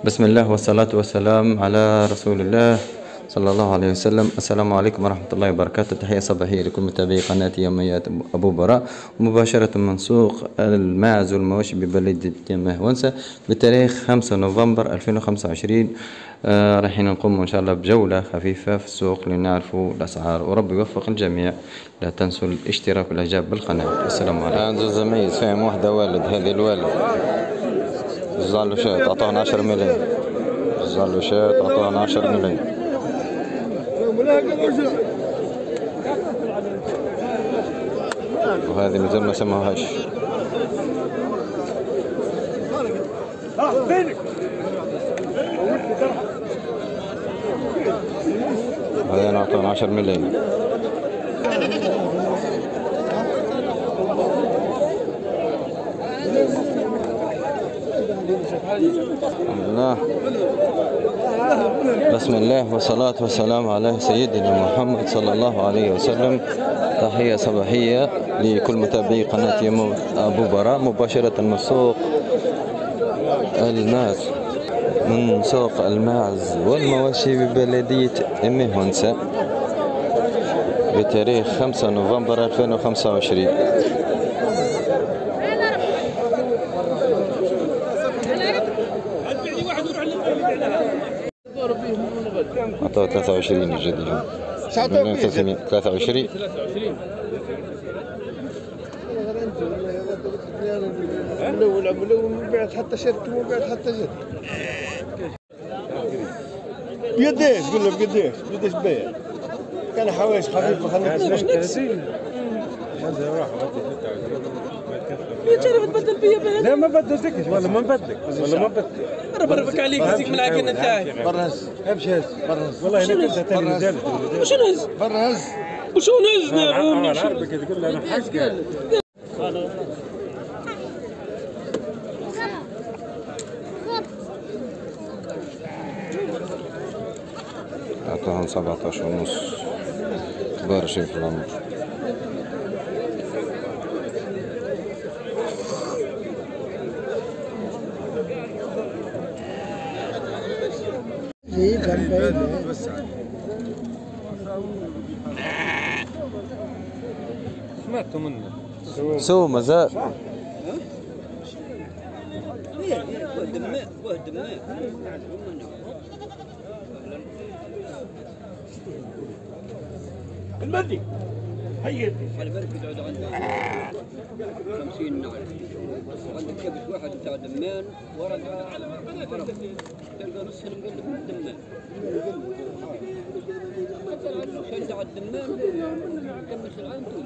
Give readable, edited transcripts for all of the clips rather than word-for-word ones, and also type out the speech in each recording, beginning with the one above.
بسم الله والصلاة والسلام على رسول الله صلى الله عليه وسلم. السلام عليكم ورحمة الله وبركاته. تحية صباحية لكل متابعي قناة يوميات أبو براء، مباشرة من سوق الماعز والمواشي ببلدية مهونسة بتاريخ 5 نوفمبر 2025. رايحين نقوم إن شاء الله بجولة خفيفة في السوق لنعرفوا الأسعار، وربي يوفق الجميع. لا تنسوا الاشتراك والإعجاب بالقناة. السلام عليكم. عنده زميز فاهم واحدة والد، هذه الوالد الزعلوشات أعطونا 10 ملايين. الزعلوشات أعطونا 10 ملايين. وهذه مازال ما سموهاش. هذا أعطونا 10 ملايين. الحمد لله، بسم الله والصلاة والسلام على سيدنا محمد صلى الله عليه وسلم. تحية صباحية لكل متابعي قناة أبو براء، مباشرة من سوق الماعز، من سوق الماعز والمواشي ببلدية مهونسة بتاريخ 5 نوفمبر 2025. عطوه 23 الجديد. 23 ملون بعت حتى شركة مو بعت حتى جد. بقديش قول له بقديش بيع؟ كان حوايش خفيفة خلينا نسوي. هذا راح يا بتبدل بيا بهذا. لا ما بدلتكش ولا ما بدك ولا ما بدك. انا برفق عليك يزيك من العقل نتاعي. برهز امشي هز برهز والله انا كنت اتاني رجال. وش نهز؟ برهز وشو نهز؟ انا عربك تقول له انا حق. أعطاهم 17 ونص. كبار شيء في العمر. سمعتوا منه سو مازال المدي هيا على بالك يقعد عندنا 50 نعل، وعندك كبش واحد بتاع دمان ورق تلقى نصها مقلب من الدمان. شد على الدمان كمل العام طول.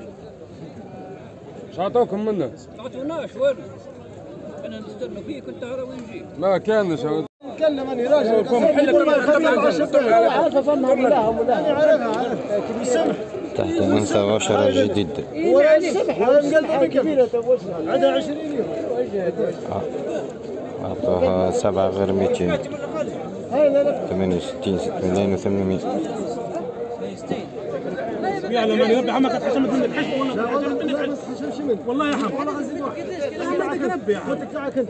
ايش اعطوكم منه؟ ما عطوناش وين؟ انا نستنى فيه كنت هرا وين جيت. ما كانش تكلم اني راجل عارفه فمها ملاهم عارفها تحت أنثى وشرة جديد. ولا السبح مقلبة كبيرة عندها 20 يوم. أعطوها 7 غير 200. 68 6 ملايين و800. يعني ما يربي عمك تحشمت من الحشم والله يا حم والله غزيت واحد ربي خذك تعال انت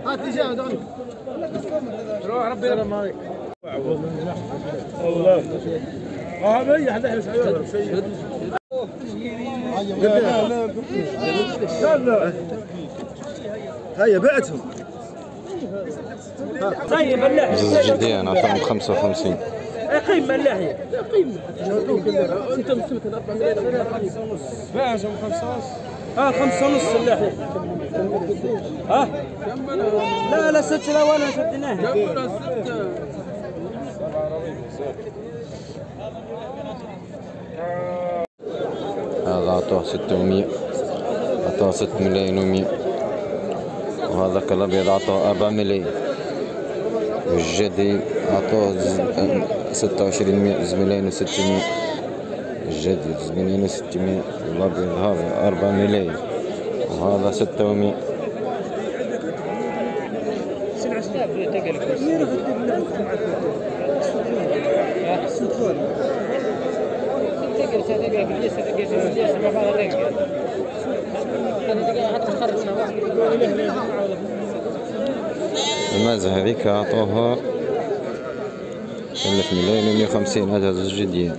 هات لي جاهد عنك روح ربي السلام عليكم والله ريح دحرس عيونك هيا بعتهم طيب اللحية زوج جديان أعطاهم 55. قيم اللحية قيم انت مسلمك 4 ملايين باعهم 5 ونص. 5 ونص اللحية. لا 6 لا ولا شدناها. هذا أعطوه 600. أعطوه 6 ملايين و100. وهذاك الأبيض أعطوه 4 ملايين. والجدي أعطوه 26 زميلين و600. الجدي زميلين و600. الأبيض هذا 4 ملايين وهذا 600. حتى خرجنا واحد المازة هذيك عطوها 3,150,000. هذا زوج جديين.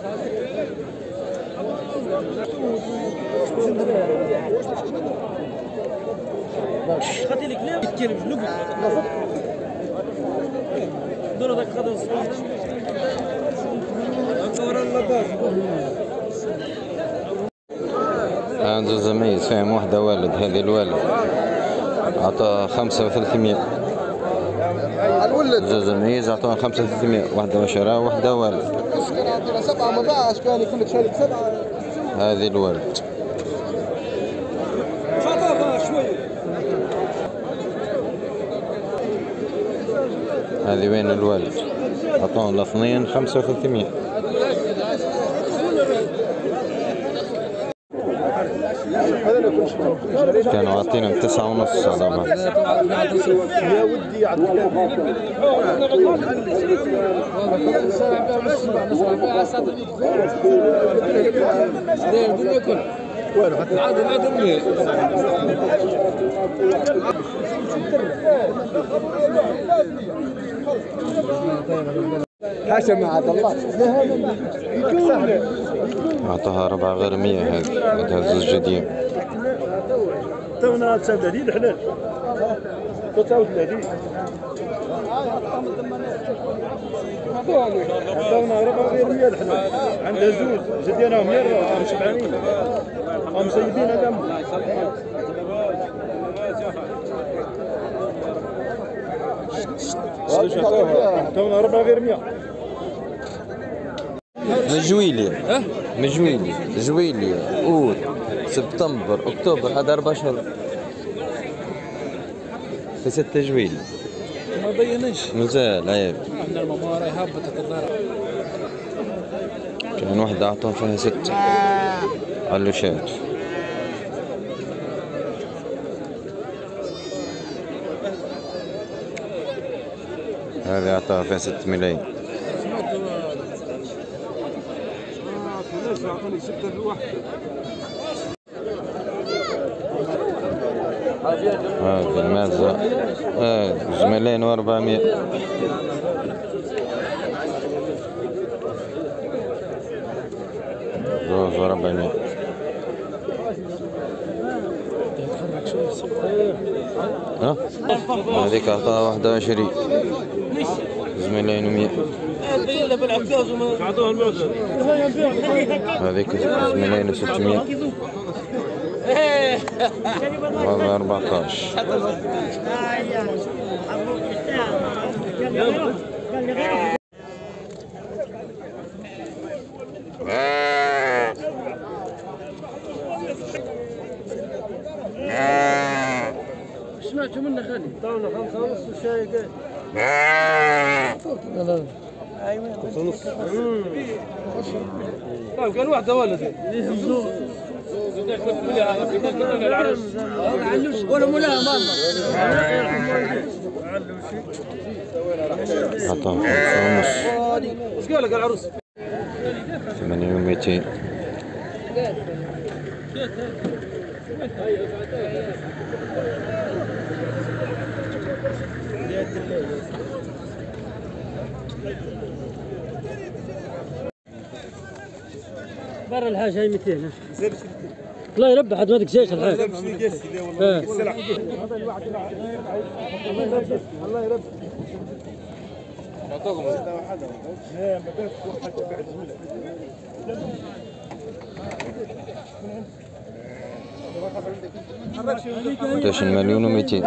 خاطي لك لا يتكلم شنو دور هذاك خاطر الصباح عنده زميز فيهم واحدة والد. هذه الوالد عطى 5,300. زوج زميز عطوها 5,300. واحدة وشراء واحدة والد. 7 ما باعش كان كلك شارك 7. هذه الوالد. هذه وين الوالد؟ عطوهم الاثنين 5,300. كانوا عاطينهم 9.5 على بعض. يا ودي حسن عبد الله أعطاها 4 غير 100. هذا زوج جديد. تونا 39 حلال 39 تونا 4 غير 100 حلال. عندها زوج جدينا 170 هم سيدين هذا تونا 4 غير 100. مجويلي جويلي أوت سبتمبر أكتوبر. هذا 4 شهور في 6 جويلي. ما بينش مازال عيب. احنا الممارة هبطت النار. كان واحدة أعطوها فيها 6 علوشات. هذه أعطاها فيها 6 ملايين. هذا المازة 2,400,000. زوج 400. ها؟ هذيك أعطاها 21 2,100,000. هذيك 2,600,000. وهذا 14. سمعتوا منه خالي طاوله 5.5 وشاي قال طيب قال واحده ولد ولا مولاها ماما عطاهم 5.5. ايش قال لك العروس 8,200. برا الحاجه هي 200. الله يربح عاد ودك جيش الحاجه. الله يربح. قداش 1,200,000.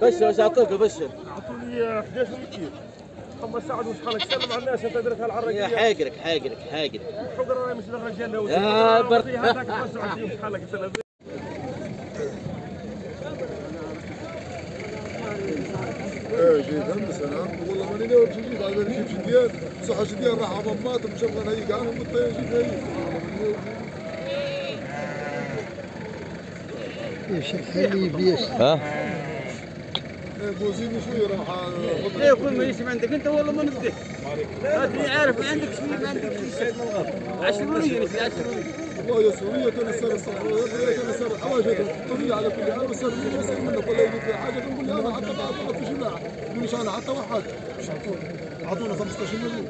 بشر ايش اعطيك بشر؟ اعطوا لي 11,200. خمس ساعات وش خلك سلم على الناس انت درتها العرقيه. يا حاجرك حقر انا مش الرجال لو يا هذاك 25 وش خلك سلم. جيد هندسة والله ماني ناوي جديد على نجيب جديان صحة جديان راح عظمات مشغل هيك انا متى جيب هيك ايش الحلي بيش ها؟ بوزيني شوية راح ايه كل ما يسمع عندك انت والله ما نبدأ. هاتني عارف ما عندك شيء ما عندك شيء. 10 وريني في 10 والله يا سورية تنسر الصحراء تنسر الحواجز الطبيعية على كل حال وصار منك ولا يجي حاجة تقول لي انا حتى بعد في جماعة مش انا حتى واحد اعطونا 15 مليون.